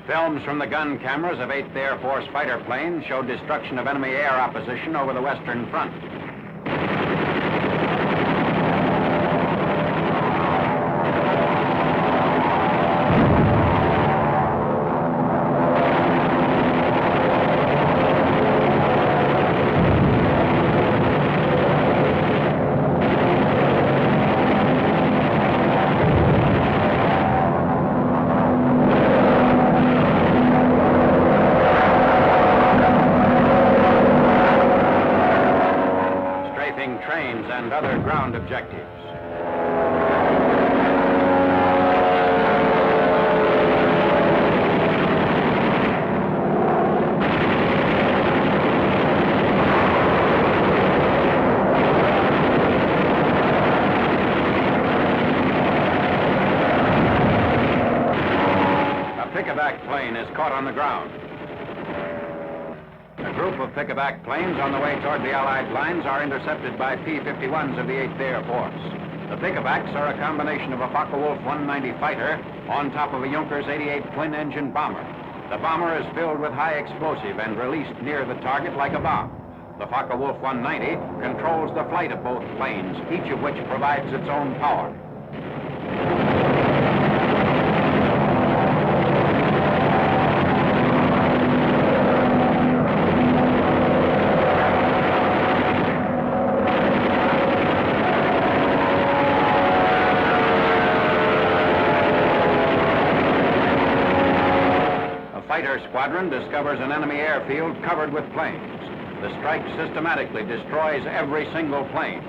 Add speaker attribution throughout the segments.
Speaker 1: Films from the gun cameras of 8th Air Force fighter planes showed destruction of enemy air opposition over the Western Front. Trains and other ground objectives. A pick-a-back plane is caught on the ground. A group of pick-a-back planes on the way toward the Allied lines are intercepted by P-51s of the 8th Air Force. The pick-a-backs are a combination of a Focke-Wulf 190 fighter on top of a Junkers 88 twin-engine bomber. The bomber is filled with high explosive and released near the target like a bomb. The Focke-Wulf 190 controls the flight of both planes, each of which provides its own power. Fighter squadron discovers an enemy airfield covered with planes. The strike systematically destroys every single plane.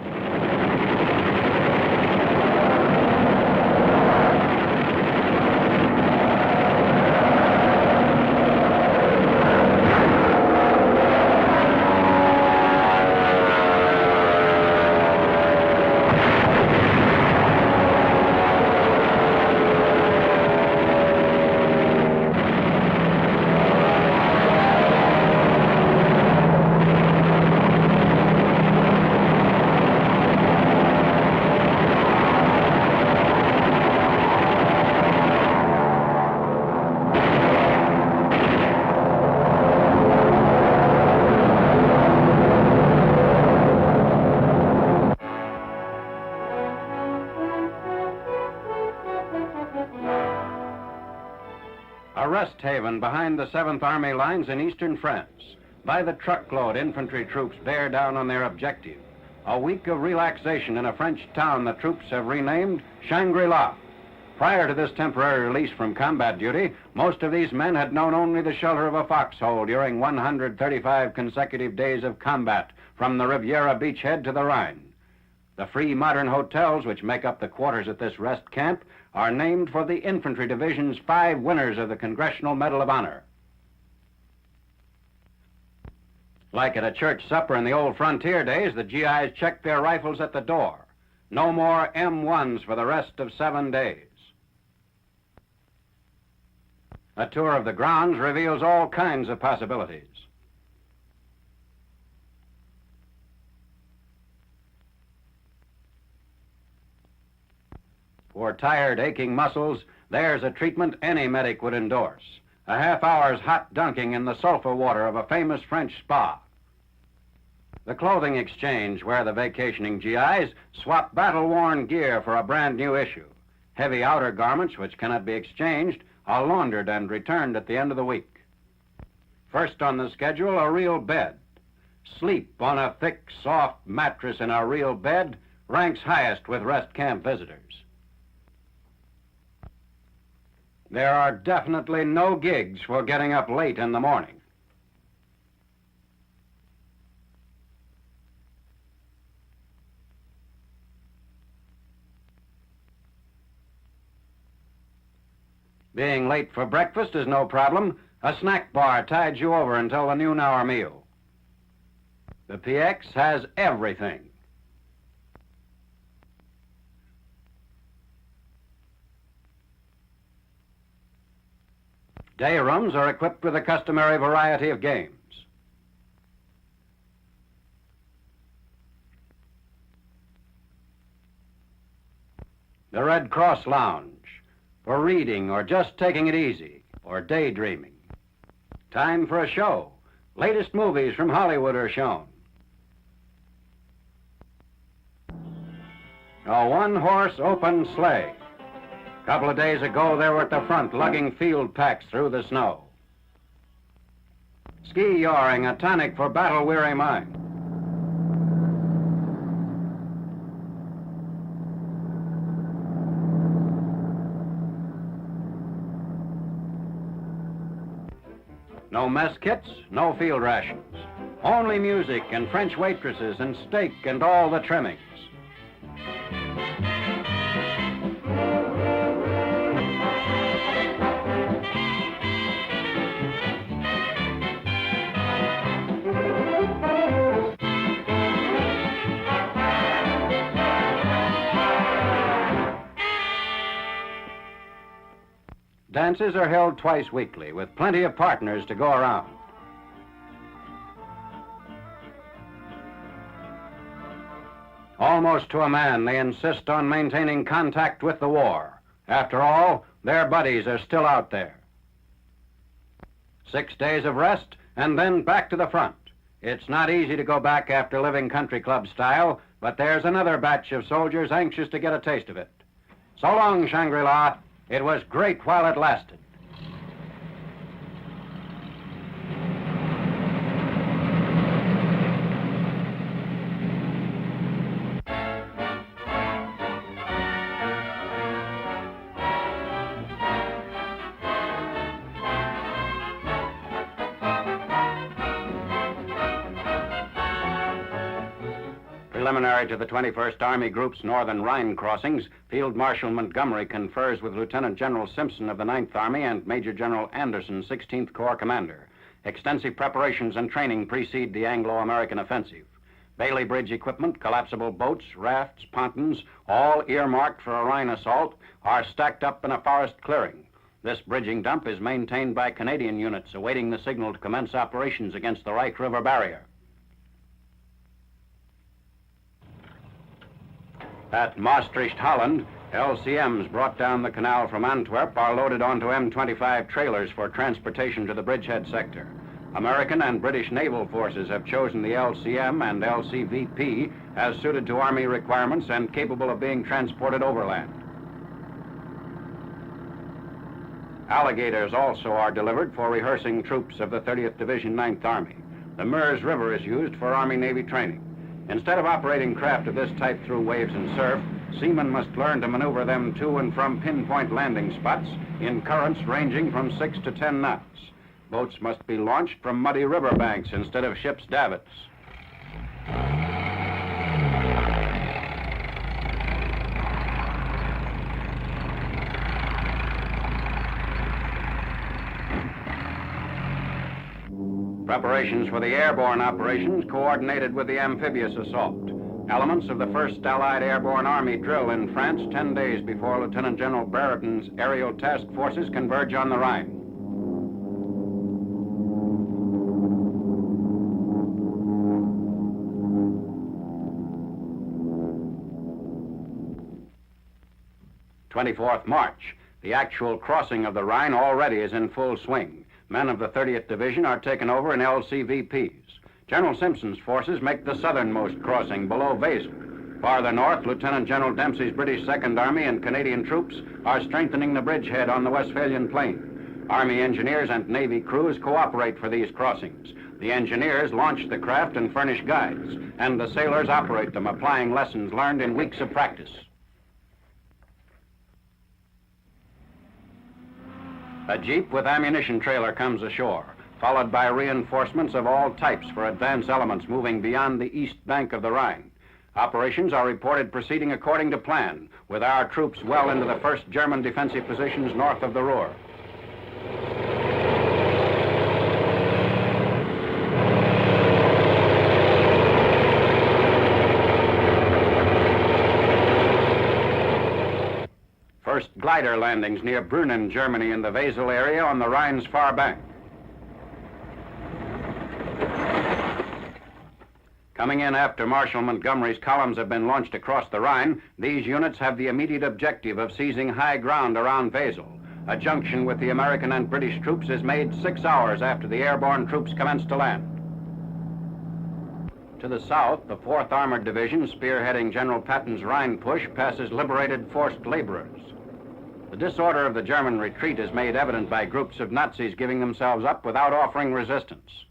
Speaker 1: A rest haven behind the 7th Army lines in eastern France. By the truckload, infantry troops bear down on their objective. A week of relaxation in a French town the troops have renamed Shangri-La. Prior to this temporary release from combat duty, most of these men had known only the shelter of a foxhole during 135 consecutive days of combat from the Riviera beachhead to the Rhine. The free modern hotels which make up the quarters at this rest camp are named for the infantry division's 5 winners of the Congressional Medal of Honor. Like at a church supper in the old frontier days, the GIs checked their rifles at the door. No more M1s for the rest of 7 days. A tour of the grounds reveals all kinds of possibilities. For tired, aching muscles, there's a treatment any medic would endorse. A half-hour's hot dunking in the sulfur water of a famous French spa. The clothing exchange, where the vacationing GIs swap battle-worn gear for a brand-new issue. Heavy outer garments, which cannot be exchanged, are laundered and returned at the end of the week. First on the schedule, a real bed. Sleep on a thick, soft mattress in a real bed ranks highest with rest camp visitors. There are definitely no gigs for getting up late in the morning. Being late for breakfast is no problem. A snack bar tides you over until the noon hour meal. The PX has everything. Day rooms are equipped with a customary variety of games. The Red Cross Lounge for reading or just taking it easy, or daydreaming. Time for a show. Latest movies from Hollywood are shown. A one-horse open sleigh. A couple of days ago, they were at the front lugging field packs through the snow. Ski yoring, a tonic for battle-weary mind. No mess kits, no field rations. Only music and French waitresses and steak and all the trimmings. Dances are held twice weekly, with plenty of partners to go around. Almost to a man, they insist on maintaining contact with the war. After all, their buddies are still out there. 6 days of rest, and then back to the front. It's not easy to go back after living country club style, but there's another batch of soldiers anxious to get a taste of it. So long, Shangri-La. It was great while it lasted. Preliminary to the 21st Army Group's northern Rhine crossings, Field Marshal Montgomery confers with Lieutenant General Simpson of the 9th Army and Major General Anderson, 16th Corps Commander. Extensive preparations and training precede the Anglo-American offensive. Bailey Bridge equipment, collapsible boats, rafts, pontons, all earmarked for a Rhine assault, are stacked up in a forest clearing. This bridging dump is maintained by Canadian units awaiting the signal to commence operations against the Reich River barrier. At Maastricht, Holland, LCMs brought down the canal from Antwerp are loaded onto M25 trailers for transportation to the bridgehead sector. American and British naval forces have chosen the LCM and LCVP as suited to Army requirements and capable of being transported overland. Alligators also are delivered for rehearsing troops of the 30th Division 9th Army. The Meuse River is used for Army-Navy training. Instead of operating craft of this type through waves and surf, seamen must learn to maneuver them to and from pinpoint landing spots in currents ranging from 6 to 10 knots. Boats must be launched from muddy riverbanks instead of ships' davits. Preparations for the airborne operations coordinated with the amphibious assault. Elements of the 1st Allied Airborne Army drill in France 10 days before Lieutenant General Brereton's aerial task forces converge on the Rhine. March. The actual crossing of the Rhine already is in full swing. Men of the 30th Division are taken over in LCVPs. General Simpson's forces make the southernmost crossing below Wesel. Farther north, Lieutenant General Dempsey's British 2nd Army and Canadian troops are strengthening the bridgehead on the Westphalian Plain. Army engineers and Navy crews cooperate for these crossings. The engineers launch the craft and furnish guides, and the sailors operate them, applying lessons learned in weeks of practice. A jeep with ammunition trailer comes ashore, followed by reinforcements of all types for advance elements moving beyond the east bank of the Rhine. Operations are reported proceeding according to plan, with our troops well into the first German defensive positions north of the Ruhr. First glider landings near Brünnen, Germany, in the Wesel area on the Rhine's far bank. Coming in after Marshal Montgomery's columns have been launched across the Rhine, these units have the immediate objective of seizing high ground around Wesel. A junction with the American and British troops is made 6 hours after the airborne troops commence to land. To the south, the 4th Armored Division, spearheading General Patton's Rhine push, passes liberated forced laborers. The disorder of the German retreat is made evident by groups of Nazis giving themselves up without offering resistance.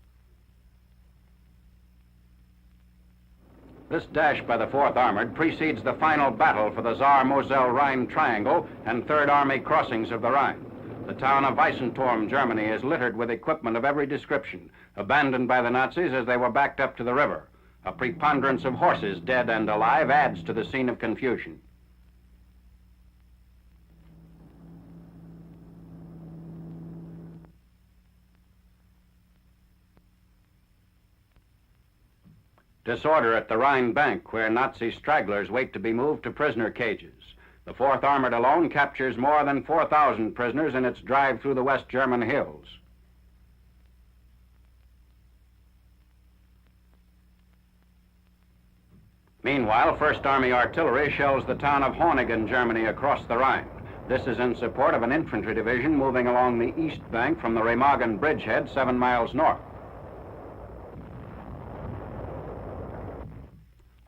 Speaker 1: This dash by the 4th Armored precedes the final battle for the Saar-Moselle-Rhine Triangle and Third Army crossings of the Rhine. The town of Weissenturm, Germany, is littered with equipment of every description, abandoned by the Nazis as they were backed up to the river. A preponderance of horses, dead and alive, adds to the scene of confusion. Disorder at the Rhine bank, where Nazi stragglers wait to be moved to prisoner cages. The 4th Armored alone captures more than 4,000 prisoners in its drive through the West German hills. Meanwhile, 1st Army artillery shells the town of Hornigen, Germany, across the Rhine. This is in support of an infantry division moving along the east bank from the Remagen bridgehead 7 miles north.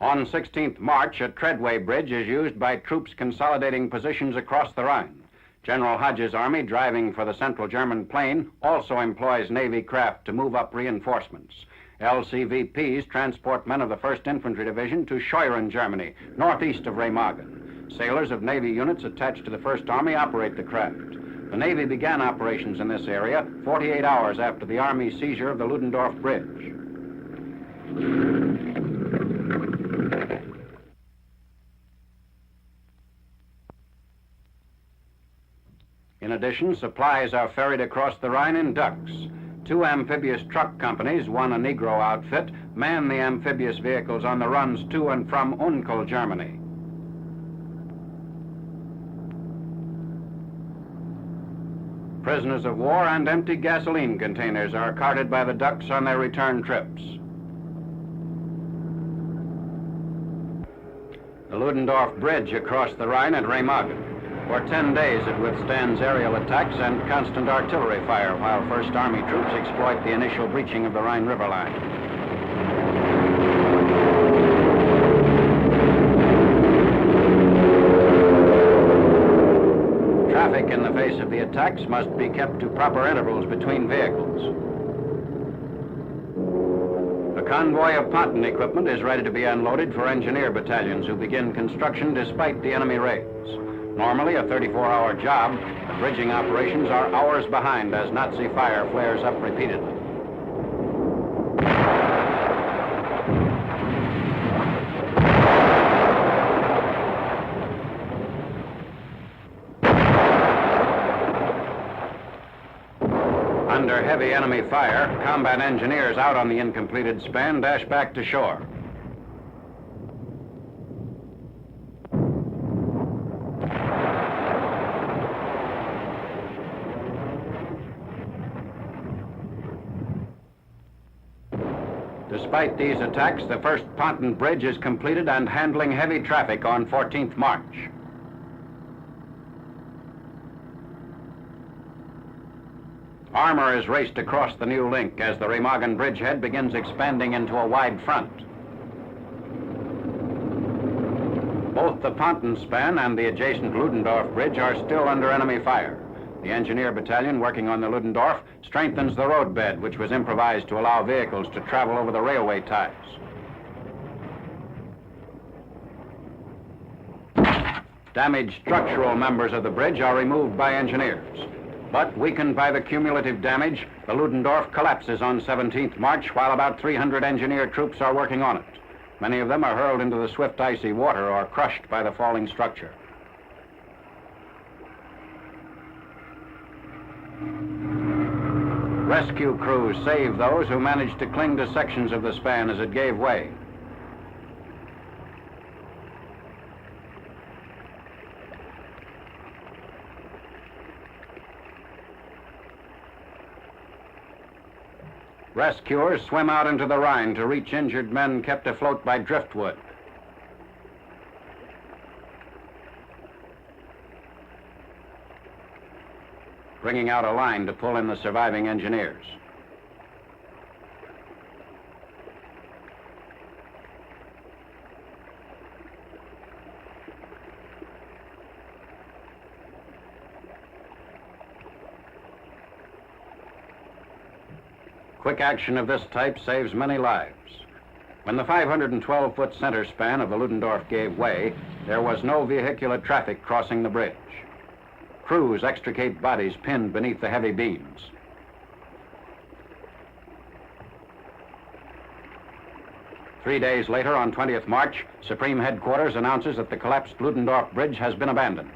Speaker 1: On 16th March, a treadway bridge is used by troops consolidating positions across the Rhine. General Hodge's army, driving for the central German plain, also employs Navy craft to move up reinforcements. LCVPs transport men of the 1st Infantry Division to Scheuren, Germany, northeast of Remagen. Sailors of Navy units attached to the 1st Army operate the craft. The Navy began operations in this area 48 hours after the Army's seizure of the Ludendorff Bridge. In addition, supplies are ferried across the Rhine in ducks. 2 amphibious truck companies, one a Negro outfit, man the amphibious vehicles on the runs to and from Unkel, Germany. Prisoners of war and empty gasoline containers are carted by the ducks on their return trips. The Ludendorff Bridge across the Rhine at Remagen. For 10 days, it withstands aerial attacks and constant artillery fire while 1st Army troops exploit the initial breaching of the Rhine River line. Traffic in the face of the attacks must be kept to proper intervals between vehicles. A convoy of ponton equipment is ready to be unloaded for engineer battalions who begin construction despite the enemy raids. Normally a 34-hour job, the bridging operations are hours behind as Nazi fire flares up repeatedly. Under heavy enemy fire, combat engineers out on the incompleted span dash back to shore. Despite these attacks, the 1st Ponton Bridge is completed and handling heavy traffic on 14th March. Armor is raced across the new link as the Remagen bridgehead begins expanding into a wide front. Both the Ponton span and the adjacent Ludendorff Bridge are still under enemy fire. The engineer battalion working on the Ludendorff strengthens the roadbed, which was improvised to allow vehicles to travel over the railway ties. Damaged structural members of the bridge are removed by engineers. But weakened by the cumulative damage, the Ludendorff collapses on 17th March while about 300 engineer troops are working on it. Many of them are hurled into the swift icy water or crushed by the falling structure. Rescue crews save those who managed to cling to sections of the span as it gave way. Rescuers swim out into the Rhine to reach injured men kept afloat by driftwood. bringing out a line to pull in the surviving engineers. Quick action of this type saves many lives. When the 512-foot center span of the Ludendorff gave way, there was no vehicular traffic crossing the bridge. Crews extricate bodies pinned beneath the heavy beams. Three days later, on 20th March, Supreme Headquarters announces that the collapsed Ludendorff Bridge has been abandoned.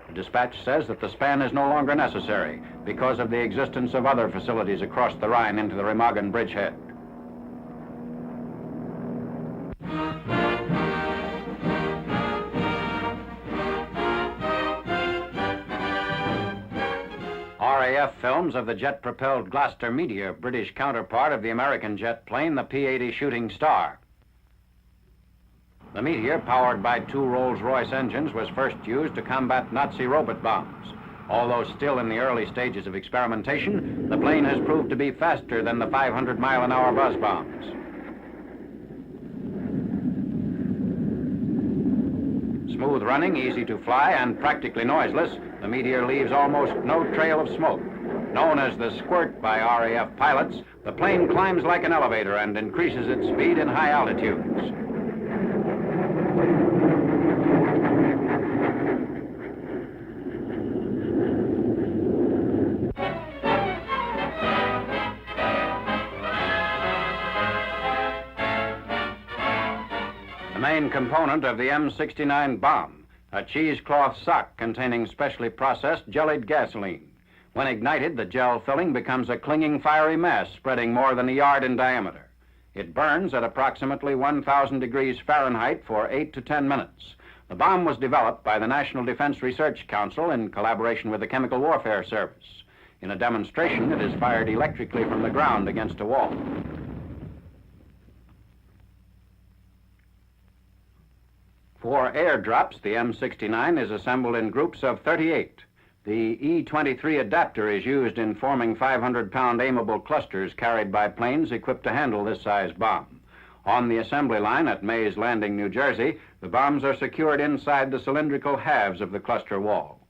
Speaker 1: The dispatch says that the span is no longer necessary because of the existence of other facilities across the Rhine into the Remagen bridgehead. R.A.F. films of the jet-propelled Gloucester Meteor, British counterpart of the American jet plane, the P-80 Shooting Star. The Meteor, powered by two Rolls-Royce engines, was first used to combat Nazi robot bombs. Although still in the early stages of experimentation, the plane has proved to be faster than the 500-mile-an-hour buzz bombs. Smooth running, easy to fly, and practically noiseless, the Meteor leaves almost no trail of smoke. Known as the Squirt by R.A.F. pilots, the plane climbs like an elevator and increases its speed in high altitudes. The main component of the M69 bomb, a cheesecloth sock containing specially processed jellied gasoline. When ignited, the gel filling becomes a clinging fiery mass spreading more than a yard in diameter. It burns at approximately 1,000 degrees Fahrenheit for 8 to 10 minutes. The bomb was developed by the National Defense Research Council in collaboration with the Chemical Warfare Service. In a demonstration, it is fired electrically from the ground against a wall. For airdrops, the M69 is assembled in groups of 38. The E-23 adapter is used in forming 500-pound aimable clusters carried by planes equipped to handle this size bomb. On the assembly line at Mays Landing, New Jersey, the bombs are secured inside the cylindrical halves of the cluster wall.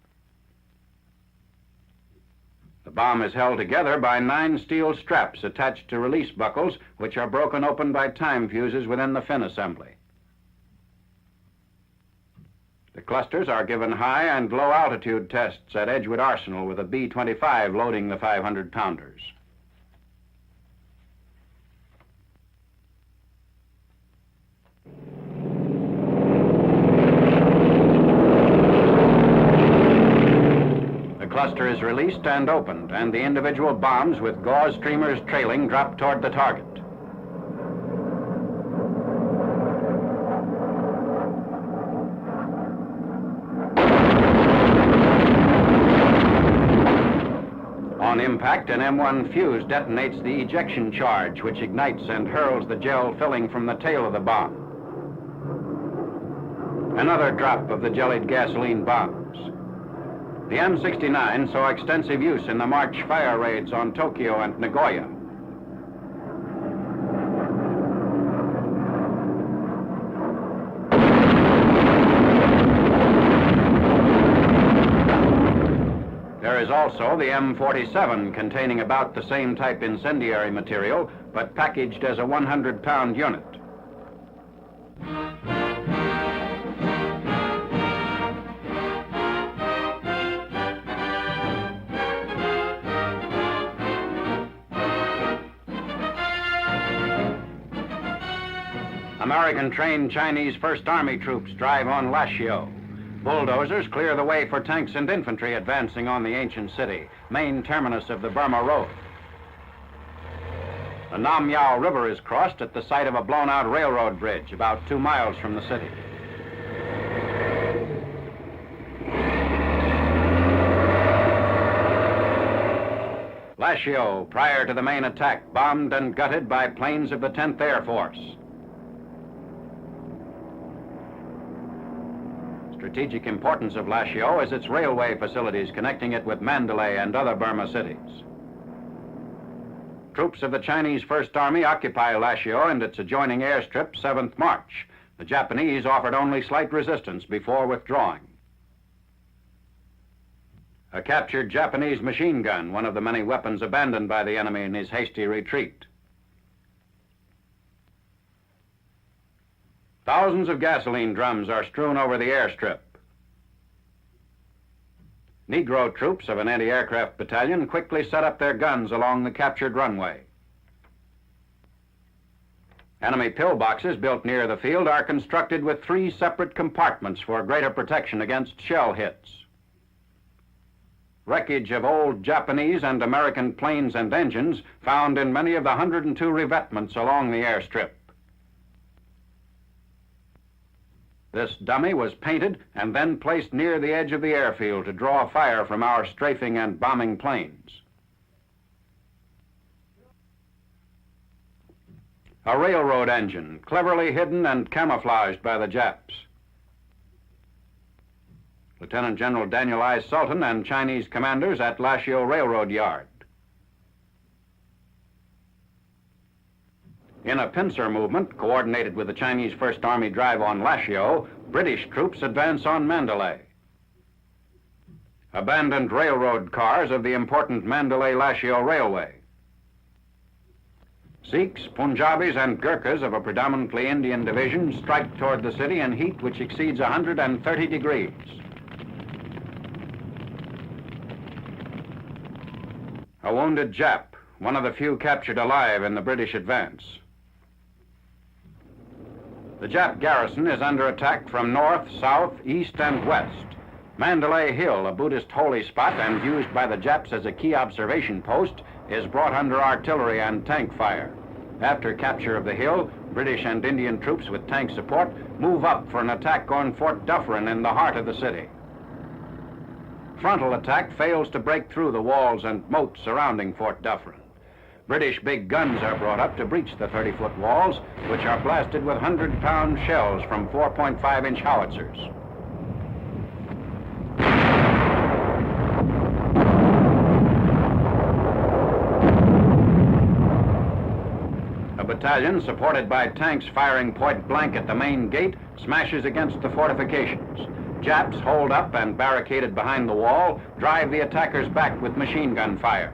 Speaker 1: The bomb is held together by 9 steel straps attached to release buckles, which are broken open by time fuses within the fin assembly. The clusters are given high and low altitude tests at Edgewood Arsenal with a B-25 loading the 500-pounders. The cluster is released and opened, and the individual bombs with gauze streamers trailing drop toward the target. On impact, an M1 fuse detonates the ejection charge, which ignites and hurls the gel filling from the tail of the bomb. Another drop of the jellied gasoline bombs. The M69 saw extensive use in the March fire raids on Tokyo and Nagoya. There is also the M47, containing about the same type incendiary material, but packaged as a 100-pound unit. American-trained Chinese First Army troops drive on Lashio. Bulldozers clear the way for tanks and infantry advancing on the ancient city, main terminus of the Burma Road. The Nam Yao River is crossed at the site of a blown-out railroad bridge about 2 miles from the city. Lashio, prior to the main attack, bombed and gutted by planes of the 10th Air Force. strategic importance of Lashio is its railway facilities connecting it with Mandalay and other Burma cities. Troops of the Chinese First Army occupy Lashio and its adjoining airstrip 7th March. The Japanese offered only slight resistance before withdrawing. A captured Japanese machine gun, one of the many weapons abandoned by the enemy in his hasty retreat. Thousands of gasoline drums are strewn over the airstrip. Negro troops of an anti-aircraft battalion quickly set up their guns along the captured runway. Enemy pillboxes built near the field are constructed with 3 separate compartments for greater protection against shell hits. Wreckage of old Japanese and American planes and engines found in many of the 102 revetments along the airstrip. This dummy was painted and then placed near the edge of the airfield to draw fire from our strafing and bombing planes. A railroad engine, cleverly hidden and camouflaged by the Japs. Lieutenant General Daniel I. Sultan and Chinese commanders at Lashio Railroad Yard. In a pincer movement coordinated with the Chinese First Army drive on Lashio, British troops advance on Mandalay. Abandoned railroad cars of the important Mandalay-Lashio Railway. Sikhs, Punjabis, and Gurkhas of a predominantly Indian division strike toward the city in heat which exceeds 130 degrees. A wounded Jap, one of the few captured alive in the British advance. The Jap garrison is under attack from north, south, east, and west. Mandalay Hill, a Buddhist holy spot and used by the Japs as a key observation post, is brought under artillery and tank fire. After capture of the hill, British and Indian troops with tank support move up for an attack on Fort Dufferin in the heart of the city. Frontal attack fails to break through the walls and moats surrounding Fort Dufferin. British big guns are brought up to breach the 30-foot walls, which are blasted with 100-pound shells from 4.5-inch howitzers. A battalion, supported by tanks firing point blank at the main gate, smashes against the fortifications. Japs, holed up and barricaded behind the wall, drive the attackers back with machine gun fire.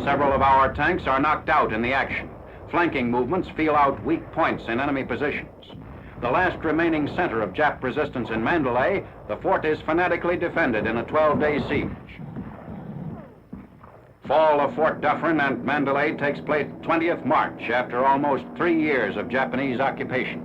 Speaker 1: Several of our tanks are knocked out in the action. Flanking movements feel out weak points in enemy positions. The last remaining center of Jap resistance in Mandalay, the fort is fanatically defended in a 12-day siege. Fall of Fort Dufferin and Mandalay takes place 20th March after almost 3 years of Japanese occupation.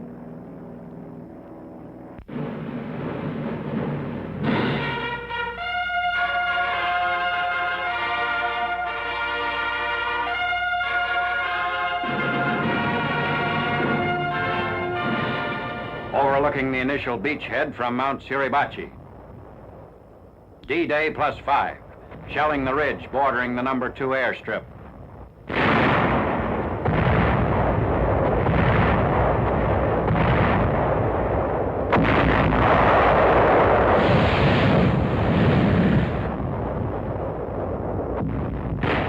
Speaker 1: Overlooking the initial beachhead from Mount Suribachi. D-Day +5, shelling the ridge bordering the number 2 airstrip.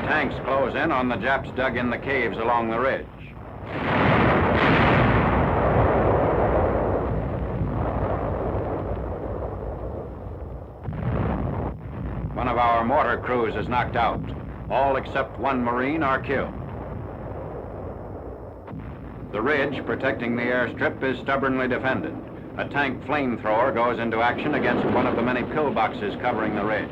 Speaker 1: Tanks close in on the Japs dug in the caves along the ridge. One of our mortar crews is knocked out. All except 1 Marine are killed. The ridge protecting the airstrip is stubbornly defended. A tank flamethrower goes into action against one of the many pillboxes covering the ridge.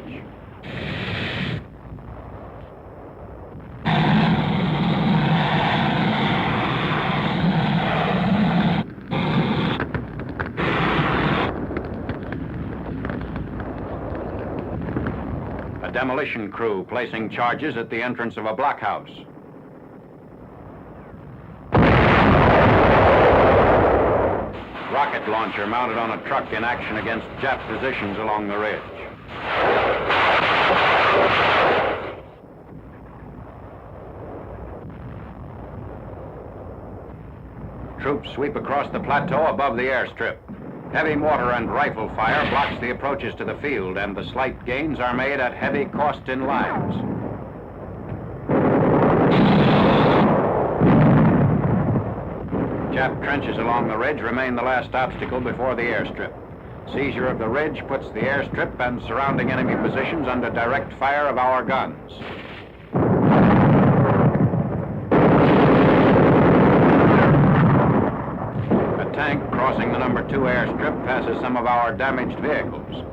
Speaker 1: Demolition crew placing charges at the entrance of a blockhouse. Rocket launcher mounted on a truck in action against Jap positions along the ridge. Troops sweep across the plateau above the airstrip. Heavy mortar and rifle fire blocks the approaches to the field, and the slight gains are made at heavy cost in lives. Jap trenches along the ridge remain the last obstacle before the airstrip. Seizure of the ridge puts the airstrip and surrounding enemy positions under direct fire of our guns. A tank crossing the number 2 airstrip passes some of our damaged vehicles.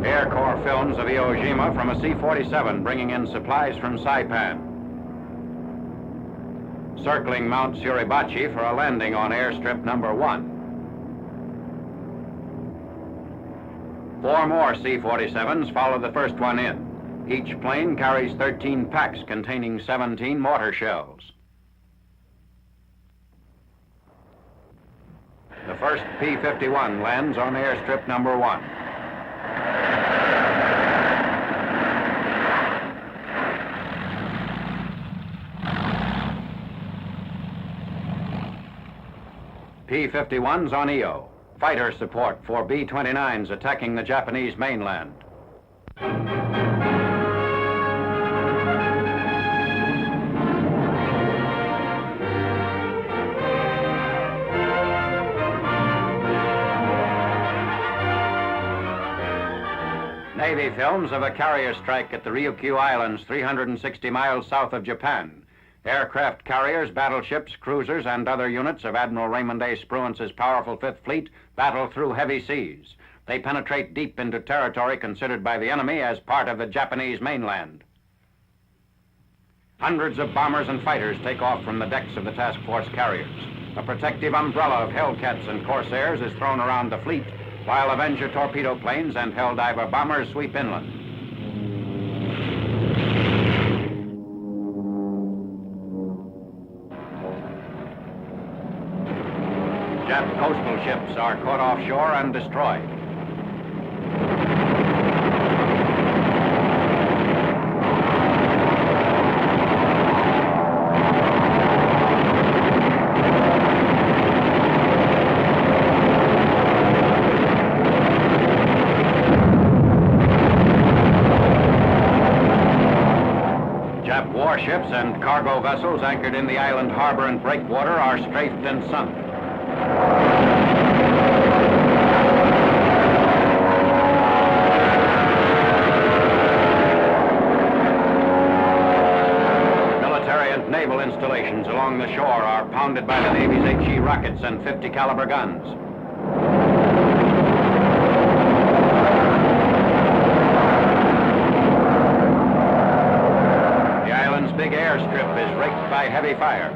Speaker 1: Air Corps films of Iwo Jima from a C-47 bringing in supplies from Saipan. Circling Mount Suribachi for a landing on airstrip number 1. 4 more C-47s follow the first one in. Each plane carries 13 packs containing 17 mortar shells. The first P-51 lands on airstrip number 1. P-51s on EO. Fighter support for B-29s attacking the Japanese mainland. Navy films of a carrier strike at the Ryukyu Islands, 360 miles south of Japan. Aircraft carriers, battleships, cruisers, and other units of Admiral Raymond A. Spruance's powerful Fifth Fleet battle through heavy seas. They penetrate deep into territory considered by the enemy as part of the Japanese mainland. Hundreds of bombers and fighters take off from the decks of the task force carriers. A protective umbrella of Hellcats and Corsairs is thrown around the fleet, while Avenger torpedo planes and Helldiver bombers sweep inland. Jap coastal ships are caught offshore and destroyed. Jap warships and cargo vessels anchored in the island harbor and breakwater are strafed and sunk. Military and naval installations along the shore are pounded by the Navy's HE rockets and 50 caliber guns. The island's big airstrip is raked by heavy fire.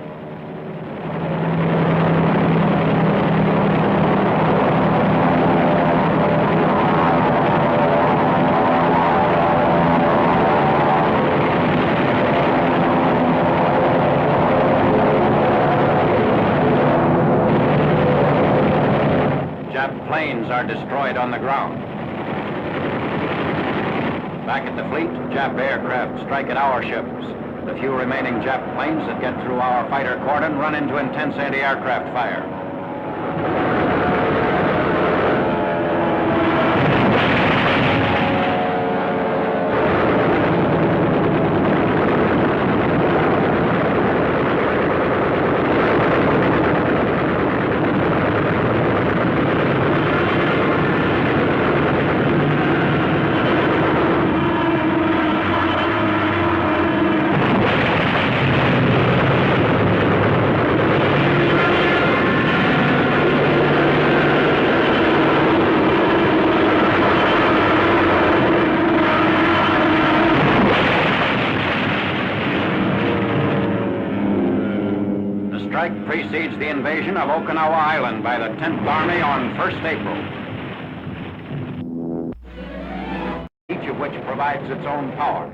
Speaker 1: Planes are destroyed on the ground. Back at the fleet, Jap aircraft strike at our ships. The few remaining Jap planes that get through our fighter cordon run into intense anti-aircraft fire. Precedes the invasion of Okinawa Island by the 10th Army on 1st April. Each of which provides its own power.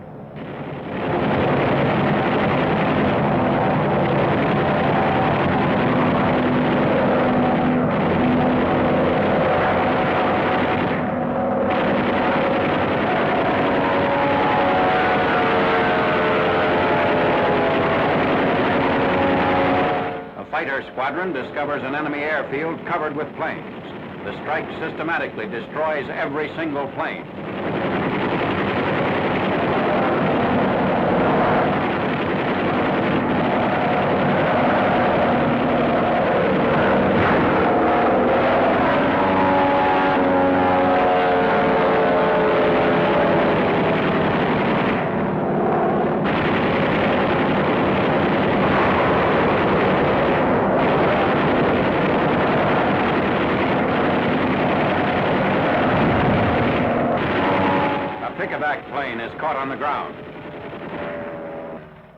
Speaker 1: squadron discovers an enemy airfield covered with planes. The strike systematically destroys every single plane. Pick-a-back plane is caught on the ground.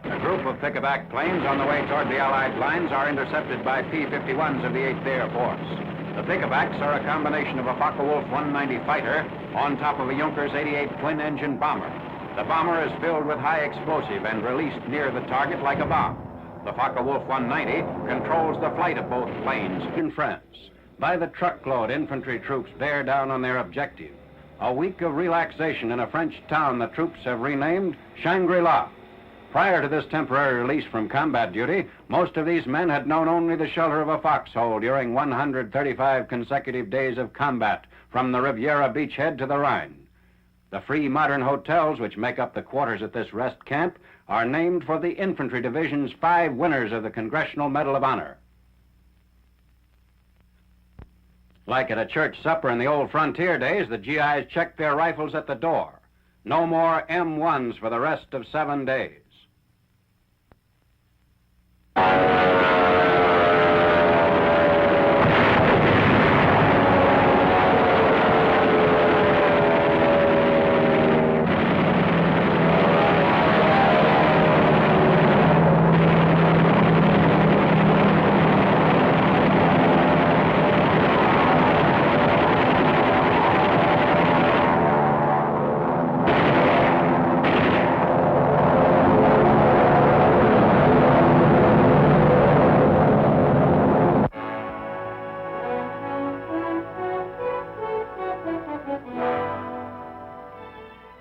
Speaker 1: A group of pick-a-back planes on the way toward the Allied lines are intercepted by P-51s of the 8th Air Force. The pick-a-backs are a combination of a Focke-Wulf 190 fighter on top of a Junkers 88 twin-engine bomber. The bomber is filled with high explosive and released near the target like a bomb. The Focke-Wulf 190 controls the flight of both planes. In France, by the truckload, infantry troops bear down on their objective. A week of relaxation in a French town the troops have renamed Shangri-La. Prior to this temporary release from combat duty, most of these men had known only the shelter of a foxhole during 135 consecutive days of combat from the Riviera beachhead to the Rhine. The free modern hotels which make up the quarters at this rest camp are named for the infantry division's 5 winners of the Congressional Medal of Honor. Like at a church supper in the old frontier days, the GIs checked their rifles at the door. No more M1s for the rest of 7 days.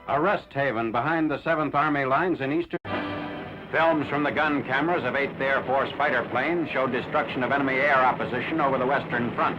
Speaker 1: A rest haven behind the 7th Army lines in eastern... Films from the gun cameras of 8th Air Force fighter planes show destruction of enemy air opposition over the Western Front.